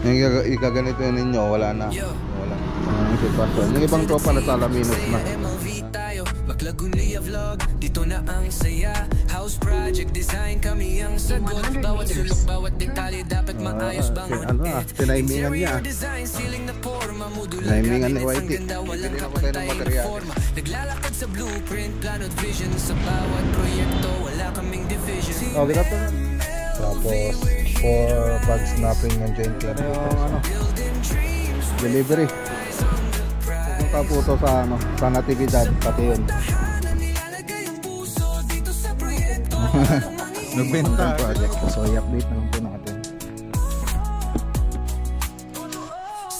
Yung ikaganito yun ninyo, wala na. Wala na sitwasyon. Yung ibang tropa na Alaminos na. Maklagunia vlog, dito na ang saya. House project design, kami ang sagot. Bawat sulok, bawat detalye dapat maayos bangon. Ano tinaimingan niya. Tinaimingan ni Whitey. Bili na ko tayo ng materials. Naglalakad sa blueprint, plano at vision. Sa bawat proyekto, wala kaming division. Okay na po. Tapos for bag snapping ng joint club. Delivery. Pupunta po ito sa sa Natividad, pati yun. Nagbenta project. So i-update na lang po natin.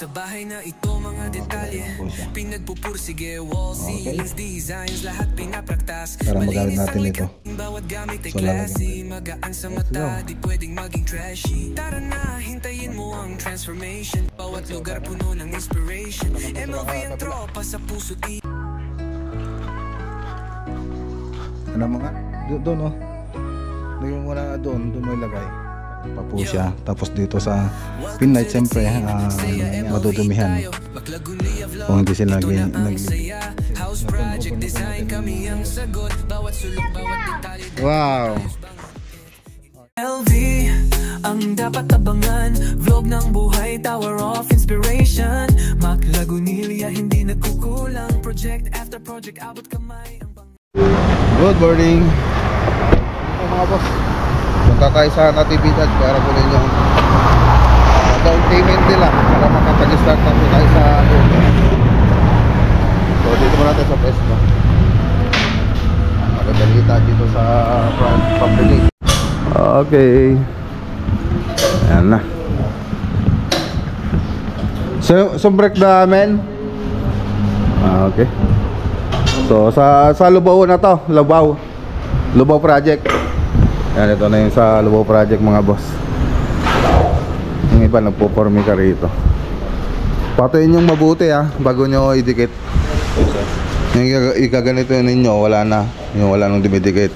Sa bahay na ito mga detalye, pinagpupursige, wall ceilings, designs, lahat pinapraktas. Para magamit natin ito. Bawat gamit ay classy, magaan sa mata, di pwedeng maging trashy. Tara na, hintayin mo ang transformation. Bawat lugar puno ng inspiration. MLV ang tropa sa puso't ano mga? Doon oh. Lagyan mo na doon mo ilagay. Pa po siya. Tapos dito sa pin light siyempre madudumihan. Kung hindi sila wow. LV ang dapat abangan, vlog ng buhay, tower of inspiration. Maklagunia hindi nagkukulang, project after project abot kamay. Good morning mga boss. Punta tayo sa Natividad para kunin yung down payment nila para makapag-start na po tayo sa so dito muna tayo sa pwesto. Magandalita dito sa pambili. Okay, ayan na. So break the men. Okay. So sa Lubao na to, Lubao project. Yan, ito na yung sa Lubao project mga boss. Yung iba nagpo-formi ka rito. Patayin yung mabuti bago nyo idikit. Yung ikaganito yun ninyo, wala na. Yung wala nung dumidikit.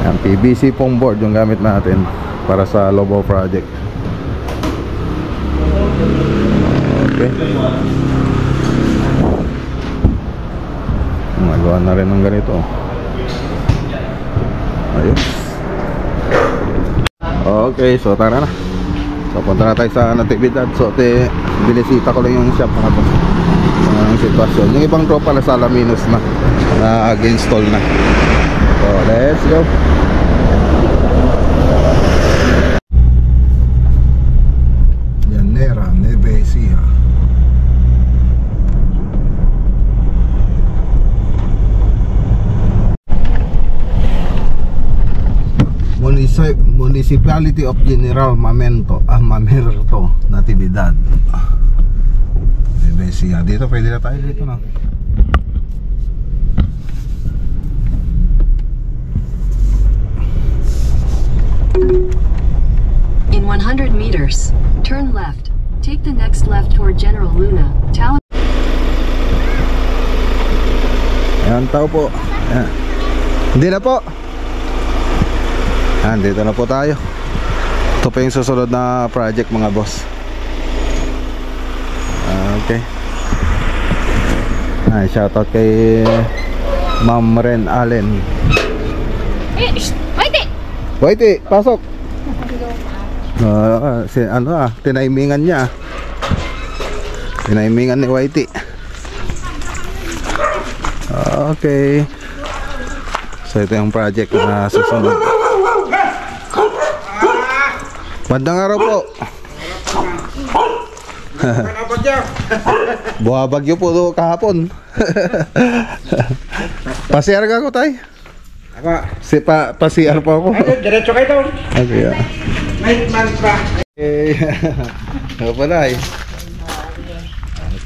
Yan, PVC foam board yung gamit natin para sa Lubao project. Okay. Magawa na rin ng ganito. Ayun. Okay, so tara na. So punta na tayo sa Natividad. So binisita ko lang yung shop mga boss. Ang sitwasyon. Yung ibang tropa na sa Alaminos na nag-install na. So let's go. Llanera Nevesia. Municipality of General Mamerto, Natividad. Nevesia. Dito pwede na tayo dito na. In 100 meters, turn left. Take the next left toward General Luna. Ayan, tao po. Ayan. Hindi na po. Ayan, dito na po tayo. Ito pa yung susunod na project mga boss. Okay. Ay, shoutout kay Ma'am Ren Allen. Whitey, pasok. Tinaimingan niya. Tinaimingan ni Whitey. Okay. So ito yung project na susunod. Bandang araw po. Buha bagyo po kahapon. Pasiyar ka ko tay. Apa? Pasiyar po ako. Diretso kayo daw. Okay. May mantra. Ano pa na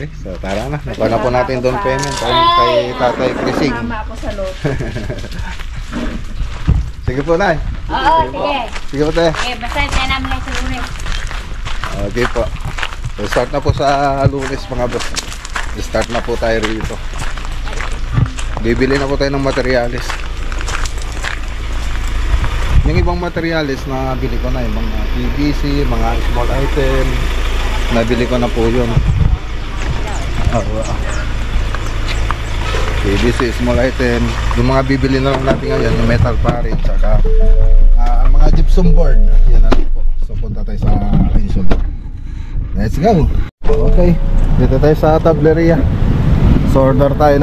Okay, so tara na. Nakuha na po natin doon payment kay Tatay Krising. Mama ako sa loob. Sige po, Nay. Oo, sige. Sige po, Tay. Okay, basta tayo namin lang sa Lunes. Okay po. So start na po sa Lunes mga boss. Start na po tayo rito. Bibili na po tayo ng materyales. Yung ibang materials na bili ko na, yung mga PVC, mga small item, nabili ko na po yun. PVC, small item. Yung mga bibili na lang natin ngayon, yung metal parade, saka ang mga gypsum board. Yan na lang po. So punta tayo sa Insulo. Let's go. Okay, dito tayo sa tableria. So order tayo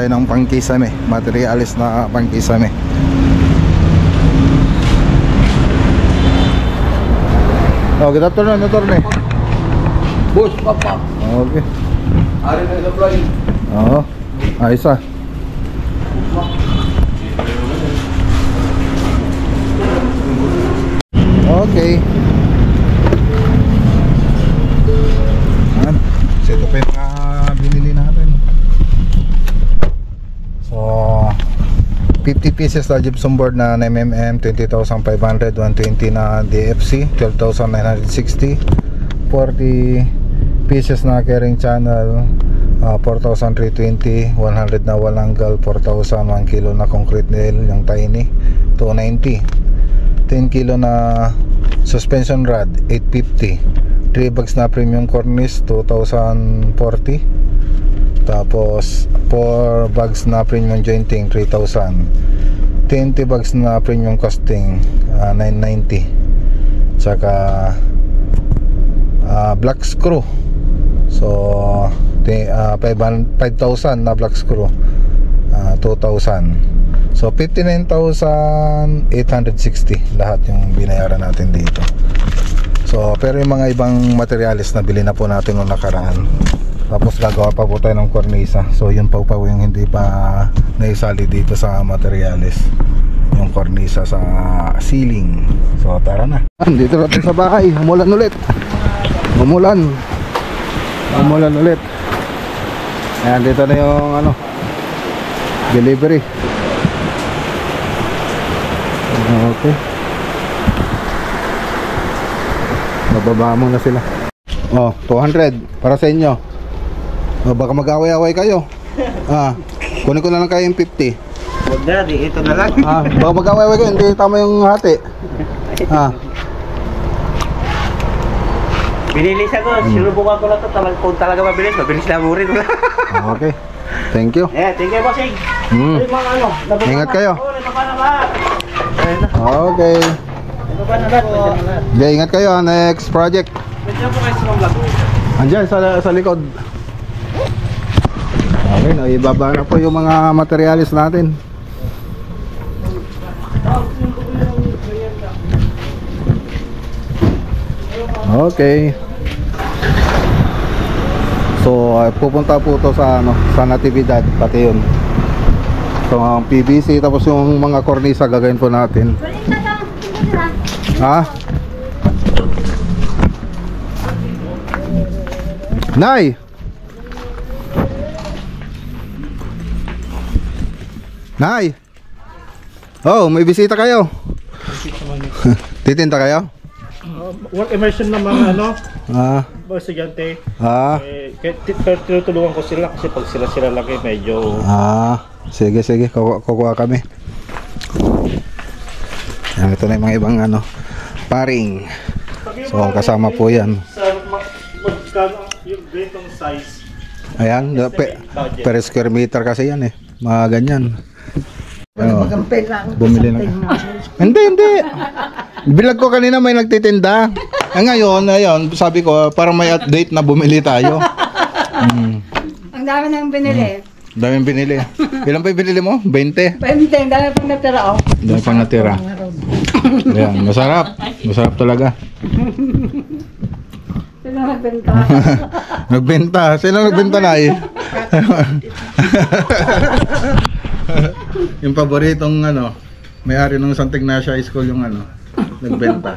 ng pangkisame, materialis na pangkisame. Oh, good afternoon, attorney. Bus, papa. Okay. Ari na supply. Oo, ayos ah. Okay. Ayan. So ito pa yung mga binili natin. So 50 pieces na gypsum board na 9mm, 20,500, 120 na DFC, 12,960, 40 pieces na carrying channel, 4,320, 100 na wall angle, 4,000, 1 kilo na concrete nail, yung tiny, 290, 10 kilo na suspension rod, 850, 3 bags na premium cornice, 2,040, tapos 4 bags na premium jointing, 3,000, 20 bags na premium casting, 990, tsaka black screw, so 5,000 na black screw, 2,000. So 59,860 lahat yung binayaran natin dito. So pero yung mga ibang materialis na bili na po natin noong nakaraan. Tapos gagawa pa po tayo ng cornisa. So yun pa yung hindi pa naisali dito sa materialis, yung cornisa sa ceiling. So tara na. Dito natin sa bahay. Umulan ulit. Umulan ulit. Ayan, dito na yung delivery. Okay. Bababa muna sila. Oh, 200 para sa inyo. Baka mag-away-away kayo. Kunin ko na lang kayo yung 50. Huwag na, ito na lang. Baka mag-away-away kayo, hindi tama yung hati. Binilis ako, sinubukan ko na ito. Kung talaga mabilis na mo rin. Okay. Thank you. Thank you, bossing. Ingat kayo. Okay. Okay, ingat kayo. Next project. Andiyan sa likod. Okay, ibaba na po yung mga materialis natin. Okay. So pupunta po to sa Natividad, pati yun. So ang PVC, tapos yung mga cornisa gagawin po natin. Nay! Nay! Oh, may bisita kayo. Titinda kayo? Work immersion ng mga mga estudyante. Tinutulungan ko sila kasi pag sila laki medyo sige, kukuha kami. Yan, ito na yung mga ibang paring. So kasama po yan. Magkano yung ganitong size? Ayan, per square meter kasi yan mga ganyan. Bumili na. Hindi. Bilag ko kanina may nagtitinda. Ngayon, sabi ko para may update na bumili tayo. Ang dami nang binili. Daming binili. Ilan pa yung binili mo? 20? 20, ang dami pang natira Dami pang natira. Ayan, masarap. Masarap talaga. Sino nagbenta? Nagbenta. Sino nagbenta na Yung paboritong may-ari ng Santa Ignacia High School yung nagbenta.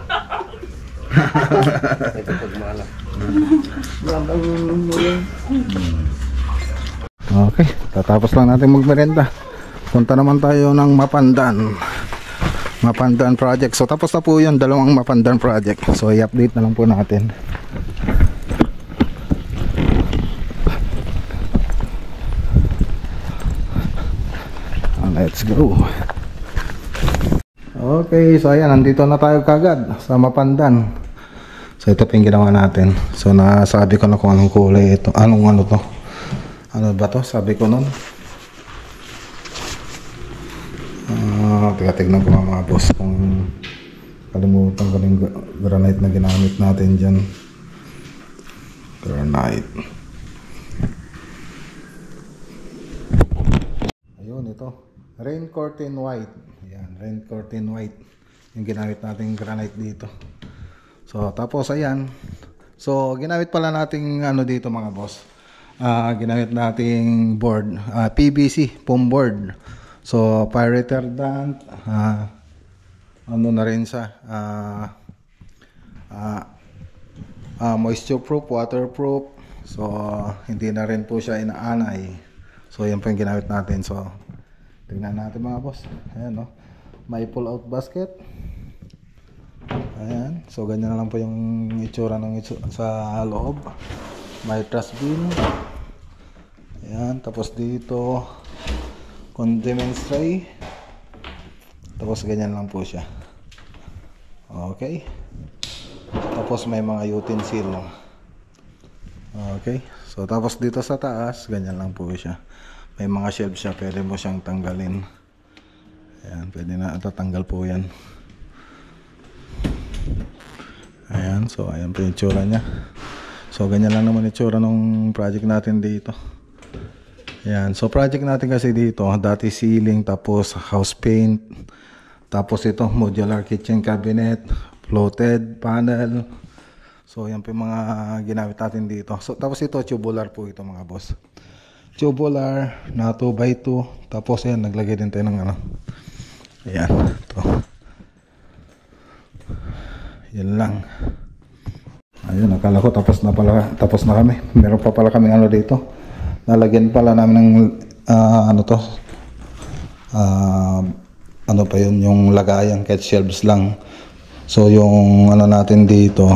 Okay, tatapos lang natin magmerenda. Punta naman tayo ng Mapandan project. So tapos na po yun, dalawang Mapandan project. So i-update na lang po natin. Let's go. Okay, so ayan, nandito na tayo kagad sa Mapandan. So ito pa yung ginawa natin. So nasabi ko na kung anong kulay ito. Ano to? Ano ba to? Sabi ko nun. Tignan ko mga boss kung kalimutan ko yung granite na ginamit natin dyan. Granite. Ayun, ito. Rain curtain white. Ayan, rain curtain white. Yung ginamit natin granite dito. So, tapos ayan. So, ginamit pala nating ano dito mga boss. Ginamit nating board. PVC, foam board. So, fire retardant. Ano na rin siya. Moisture proof, waterproof. So, hindi na rin po siya inaanay. So, yan po yung ginamit natin. So, tingnan natin mga boss. Ayan, no? May pull out basket. Ayan. So, ganyan na lang po yung itsura ng sa loob. May trash bin. Ayan. Tapos dito, condiments tray. Tapos ganyan lang po siya. Okay. Tapos may mga utensil. Okay. So, tapos dito sa taas, ganyan lang po siya. May mga shelf siya, pwede mo siyang tanggalin. Ayan, pwede na tatanggal po yan. Ayan, so ayan po yung tsura nya. So ganyan lang naman yung tsura ng project natin dito. Ayan, so project natin kasi dito, dati ceiling, tapos house paint, tapos ito modular kitchen cabinet, floated panel. So yan po yung mga ginamit natin dito. So tapos ito tubular po ito mga boss. Tubular na 2x2. Tapos ayan, naglagay din tayo ng ano. Ayan, ito. Yan lang. Ayun, akala ko tapos na kami. Meron pa pala kaming ano dito. Lalagyan pala namin ng ano to. Ano pa yun, yung lagayan, kahit shelves lang. So yung ano natin dito,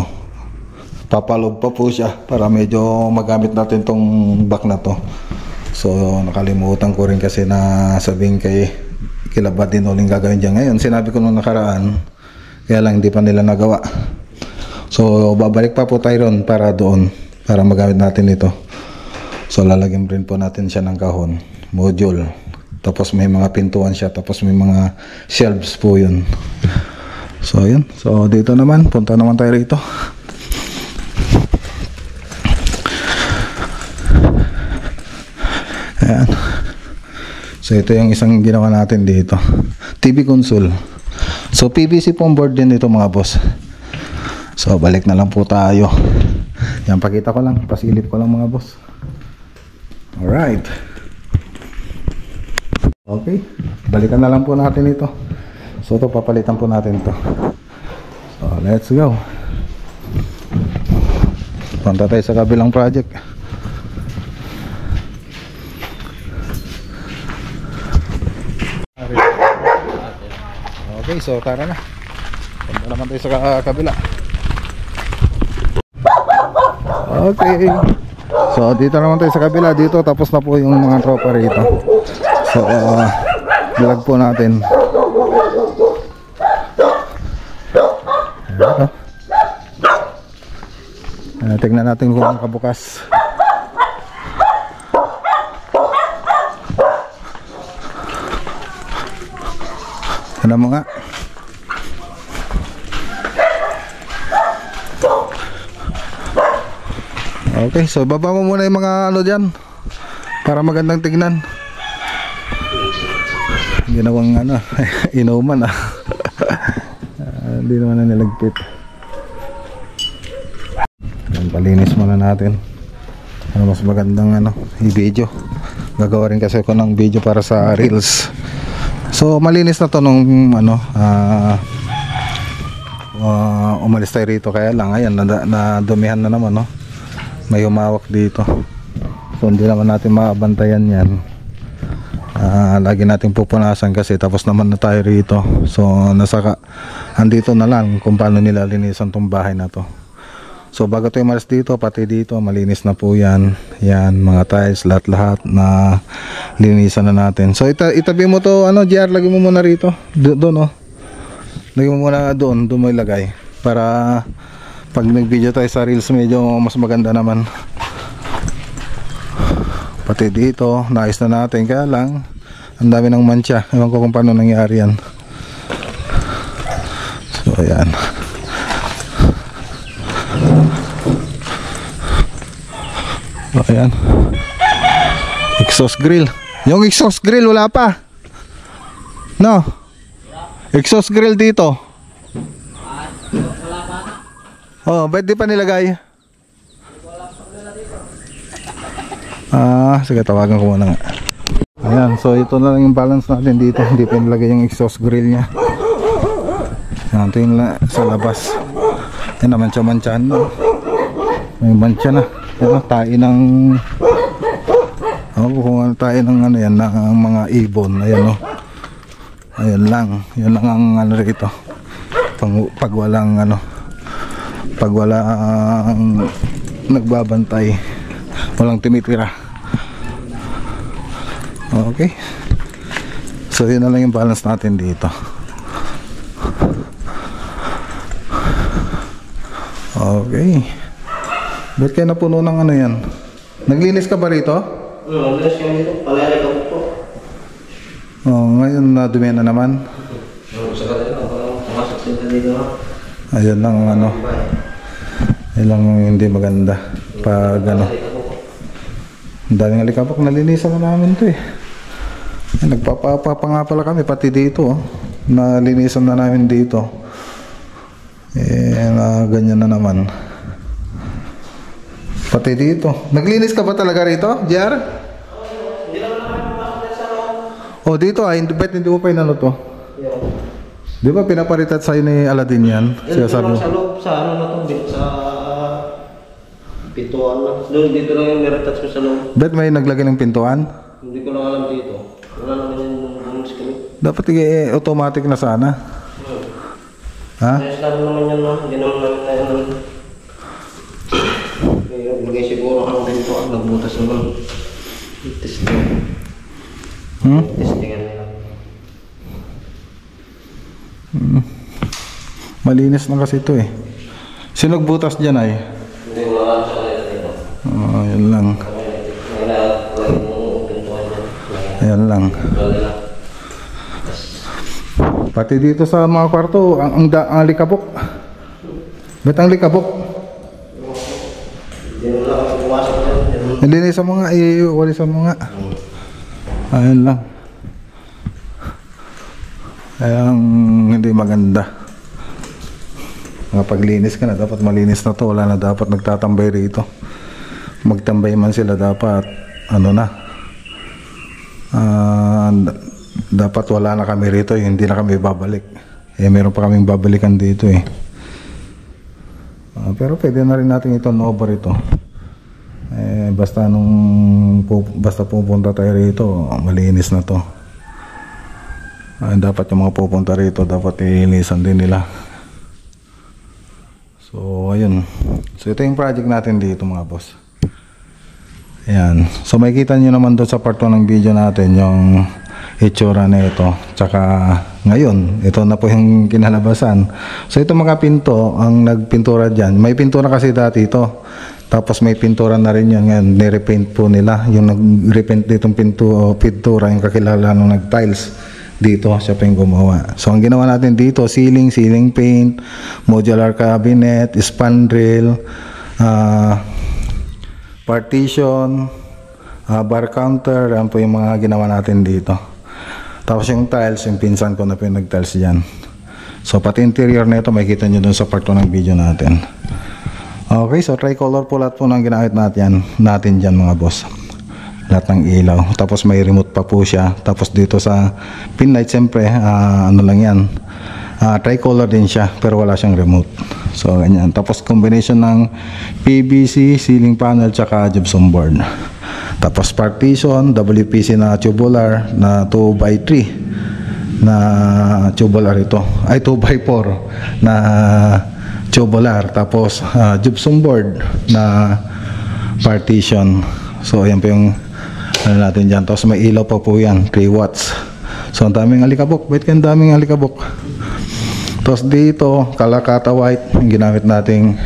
papalog pa po siya para medyo magamit natin tong back na to. So nakalimutan ko rin kasi na sabihin kila Badin uling gagawin dyan ngayon. Sinabi ko nung nakaraan, kaya lang hindi pa nila nagawa. So babalik pa po tayo ron para doon, para magamit natin ito. So lalagyan rin po natin siya ng kahon, module. Tapos may mga pintuan siya, tapos may mga shelves po yun. So yun, so dito naman, punta naman tayo rito. Ayan. So ito yung isang ginawa natin dito, TV console. So PVC foam board din ito mga boss. So balik na lang po tayo. Yan, pakita ko lang, pasilip ko lang mga boss. Alright. Okay, balikan na lang po natin ito. So ito, papalitan po natin ito. So let's go. Punta tayo sa kabilang project. Okay, so tara na. Punta naman tayo sa kabila. Okay. So dito naman tayo sa kabila. Dito tapos na po yung mga tropa rito. So vlog po natin. Tingnan natin kung kabukas. Ano mo nga? Okay, so baba mo muna yung mga ano dyan para magandang tignan. Ginawang ano, inuman ah. Hindi naman na nilagpit. Palinis muna natin. Ano mas magandang ano, i-video. Gagawa rin kasi ako ng video para sa Reels. So malinis na to nung ano, umalis tayo rito, kaya lang ayan, nadumihan na naman, no? May humawak dito. So hindi naman natin mabantayan yan. Lagi natin pupunasan kasi tapos naman na tayo rito. So andito na lang kung paano nila linisan tong bahay na to. So bago tayo malis dito, pati dito malinis na po yan. Yan, mga tiles, lahat-lahat na linisan na natin. So itabi mo to, ano, JR, lagay mo muna rito. Doon, oh. Lagay mo muna doon mo ilagay. Para pag nag-video tayo sa reels, medyo mas maganda naman. Pati dito, naayos na natin. Kaya lang, ang dami ng mancha. Ewan ko kung paano nangyari yan. So ayan. Ayan. Exhaust grill. Yung exhaust grill wala pa. No. Exhaust grill dito. Oh, ba't di pa nilagay? Sige, tawagan ko muna nga. Ayan, so ito na lang yung balance natin dito. Hindi pa nilagay yung exhaust grill nya. Ayan, ito yung sa labas. Ayan, namancha-manchahan na. May mancha na. Ito, tayo ng kung ano tayo ng ano yan, ng mga ibon. Ayan, oh. Ayan lang. Yan lang ang ano rito. Pag walang ano, pag walang nagbabantay, walang tumitira. Okay. So yun na lang yung balance natin dito. Okay. Ba't kayo napuno ng ano yan? Naglinis ka ba rito? Naglinis ka dito. Palalay ka po. Ngayon nadumi na naman. Sa kanila, pumasok sila dito. Ayun lang ano. Ayun lang hindi maganda. Pag ano. Ang daming alikabok, nalinisan na namin to eh. Nagpapapa nga pala kami pati dito. Nalinisan na namin dito. Ganyan na naman. Pati dito. Naglinis ka ba talaga rito, JR? Hindi naman naman sa loob. Oh, dito hindi mo pa inano to. Di ba pinaparitat sa'yo ni Aladdin yan? Siya sabi mo. Sa loob, sa ano na to, sa pintuan lang. Doon, dito lang yung meretats ko sa loob. Bet may naglagay ng pintuan? Hindi ko lang alam dito. Wala naman yung bumis kami. Dapat automatic na sana. Ha? Ayos lang naman yan, no? Hindi naman namin na yun. Bagay siguro ang pintuan, nagbutas naman. Testing. Testingan nila. Malinis na kasi ito eh. Sino nagbutas dyan ay? Hindi ko lang alam sa kanila dito. Yun lang. Ayan lang. Pati dito sa mga kwarto, ang likabok. Ba't ang likabok? Nilinis sa mga, iwali sa mga. Ayan lang. Ayan, hindi maganda. Paglinis ka na, dapat malinis na to. Wala na dapat nagtatambay rito. Magtambay man sila, dapat ano na. Dapat wala na kami rito, hindi na kami babalik. Meron pa kaming babalikan dito eh. Pero pwede na rin natin ito over ito. Basta pupunta tayo rito, malinis na to. Dapat yung mga pupunta rito, dapat ilinisan din nila. So ayun. So ito yung project natin dito mga boss. Ayan. So makikita nyo naman doon sa part 1 ng video natin yung itsura na ito. Tsaka ngayon, ito na po yung kinalabasan. So ito mga pinto, ang nagpintura dyan. May pintura kasi dati ito. Tapos may pintura na rin yun. Ngayon, nirepaint po nila. Yung nag-repaint ditong pintura, yung kakilala nung nag-tiles dito, siya pa yung gumawa. So ang ginawa natin dito, ceiling paint, modular cabinet, spandrel, partition, bar counter, yan po yung mga ginawa natin dito. Tapos yung tiles, yung pinsan ko na po yung nag-tiles dyan. So pati interior na ito, makikita nyo dun sa part 2 ng video natin. Okay, so tricolor po lahat po ng ginamit natin dyan mga boss. Lahat ng ilaw. Tapos may remote pa po siya. Tapos dito sa pin light, siyempre, ano lang yan. Tricolor din siya, pero wala siyang remote. So ganyan. Tapos combination ng PVC, ceiling panel, tsaka gypsum board. Tapos partition, WPC na tubular na 2x3 na tubular ito. Ay 2x4 na tubular, tapos gypsum board na partition. So ayan po yung ano natin dyan. Tapos may ilaw pa po yan, 3 watts. So ang daming alikabok. Wait, ang daming alikabok. Tapos dito Kalakata white yung ginamit nating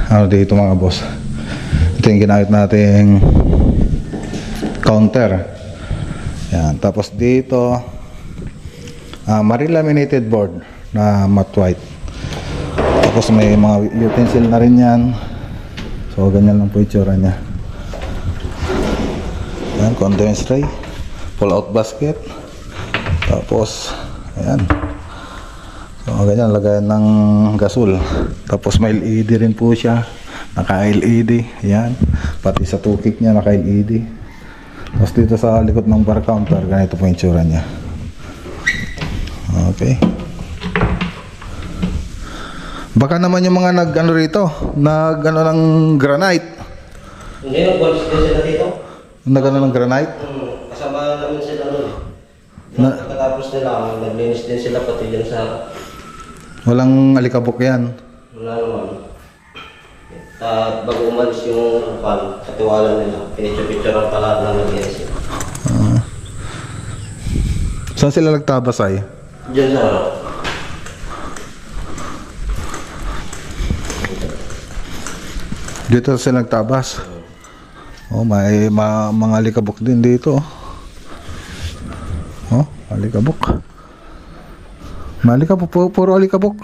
ano dito mga boss, ito yung ginamit nating counter. Yan. Tapos dito marilaminated board na matte white. Tapos may mga utensil na rin yan. So ganyan lang po itsura nya. Yan, condensed tray, pull out basket. Tapos ayan, so ganyan, lagayan ng gasol. Tapos may LED rin po siya, naka LED. Ayan, pati sa tukik nya naka LED. Tapos dito sa likod ng bar counter, ganito po yung tsura nya. Okay. Baka naman yung mga nag-ano rito, nag-ano ng granite. Hindi, nag-golf din sila dito. Nag-ano ng granite? Kasama namin sila nun. Pagkatapos nila, naglinis din sila pati dyan sa... Walang alikabok yan. Wala naman. Bago umalis yung pan, katiwala nila, pinicture-picture pa lahat ng naglinis. Saan sila nagtabas ay? Diyan sa harap. Dito sila nagtabas. Oh, may mga alikabok din dito. Oh, alikabok. May alikabok, puro alikabok.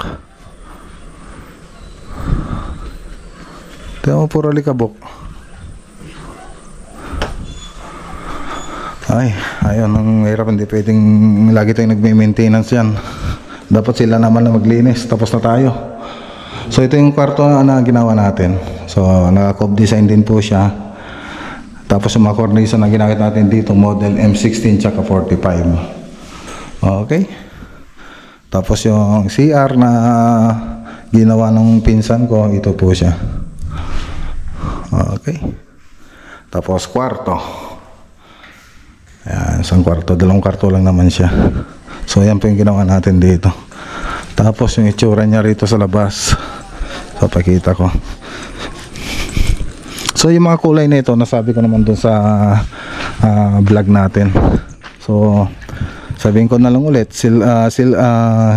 Tingnan mo, puro alikabok. Ay, ayun, ang hirap, hindi pwedeng lagi tayong nagme-maintenance yan. Dapat sila naman na maglinis, tapos na tayo. So ito yung kwarto na ginawa natin. So naka-cove design din po siya. Tapos yung mga cornisa na ginamit natin dito, model M16 tsaka 45. Okay. Tapos yung CR na ginawa ng pinsan ko, ito po siya. Okay. Tapos kwarto. Ayan, isang kwarto, dalawang kwarto lang naman siya. So yan po yung ginawa natin dito. Tapos yung itsura niya rito sa labas, so pakita ko. So yung mga kulay na ito, nasabi ko naman dun sa vlog natin. So sabihin ko na lang ulit,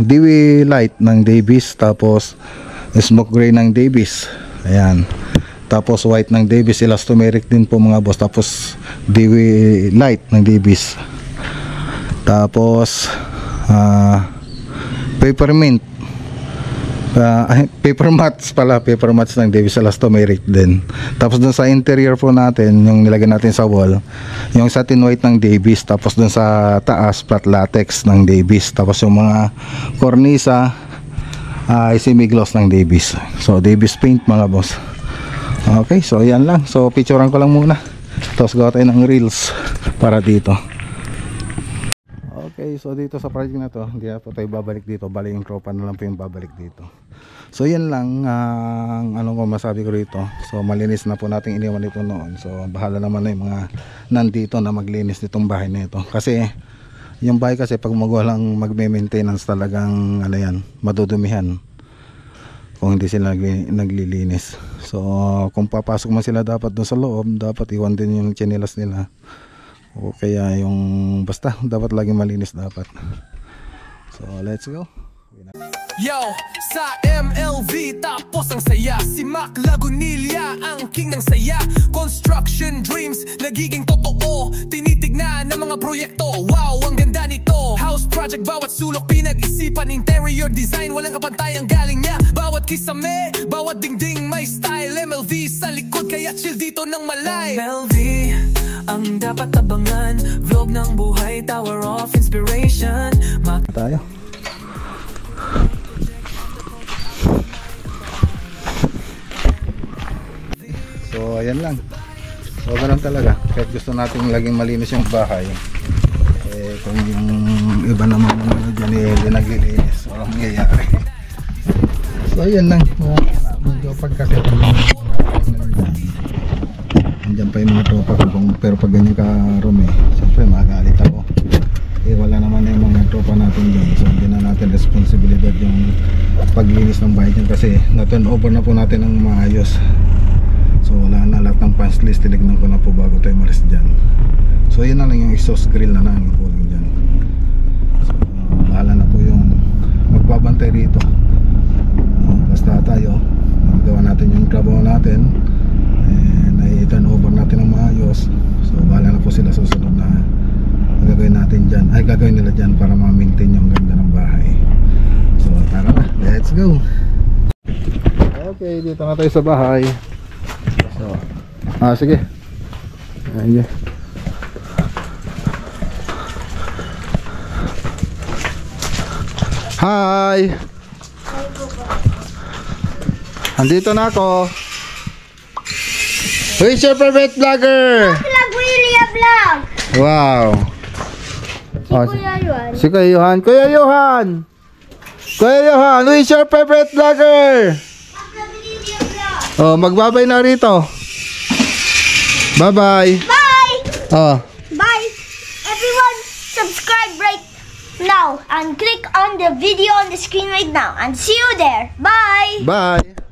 Dewey Light ng Davis, tapos Smoke Gray ng Davis. Ayan. Tapos white ng Davis, elastomeric din po mga boss. Tapos Dewey Light ng Davis. Tapos peppermint, paper mats pala, paper mats ng Davis, elastomeric din. Tapos dun sa interior po natin, yung nilagay natin sa wall, yung satin white ng Davis. Tapos dun sa taas, flat latex ng Davis. Tapos yung mga cornisa semi-gloss ng Davis. So Davis paint mga boss. Okay, so yan lang. So picturean ko lang muna, tapos gawa tayo ng reels para dito. Okay, so dito sa project na to, hindi na po tayo babalik dito. Bali yung tropa na lang po yung babalik dito. So yan lang ang ano ko masabi ko rito. So malinis na po natin iniwan ito noon. So bahala naman na yung mga nandito na maglinis nitong bahay na ito. Kasi yung bahay kasi pag walang magme-maintenance talagang ano yan, madudumihan kung hindi sila naglilinis. So kung papasok man sila dapat doon sa loob, dapat iwan din yung tsinelas nila. O kaya yung basta dapat laging malinis dapat. So let's go. Yo, sa MLV tapos ang saya. Si Mac Lagunilla ang king ng saya. Construction dreams nagiging totoo. Tinitignan ng mga proyekto. Wow, ang ganda nito. House project, bawat sulok pinag-isipan. Interior design, walang kapantay ang galing niya. Bawat kisame, bawat dingding may style. MLV sa likod kaya chill dito ng malay. MLV ang dapat abangan. Vlog ng buhay, tower of inspiration. Tayo. So ayan lang. So ganun talaga. Kahit gusto natin laging malinis yung bahay, eh kung yung iba naman dyan hindi naglilinis, walang mangyayari. So ayan lang. Medyo pagkasip andyan pa yung mga tropa ko, pero pag ganyan ka-room siyempre magalit ako. Eh wala naman yung mga mga tropa natin dyan. So hindi na natin responsibilidad yung paglinis ng bahay dyan kasi na-turn over na po natin ng maayos. So wala na, lahat ng punch list tinignan ko na po bago tayo malis dyan. So yun na lang yung exhaust grill na lang yung kulang dyan. So bahala na po yung magbabantay rito. Basta tayo magawa natin yung trabaho natin and i-turn over natin ng maayos. So bahala na po sila susunod na gagawin natin dyan, ay gagawin nila dyan para ma-maintain yung ganda ng bahay. So tara na, let's go. Okay, dito na tayo sa bahay. So sige. Ayan. Hi! Andito na ako. Who is your favorite vlogger? Vlog Willia Vlog. Wow. Kuya Yuan. Si Kuya Johan. Kuya Johan! Kuya Johan, who is your favorite vlogger? Oh, magbabay na rito. Bye-bye. Bye. Oh. Bye. Everyone, subscribe right now and click on the video on the screen right now and see you there. Bye. Bye.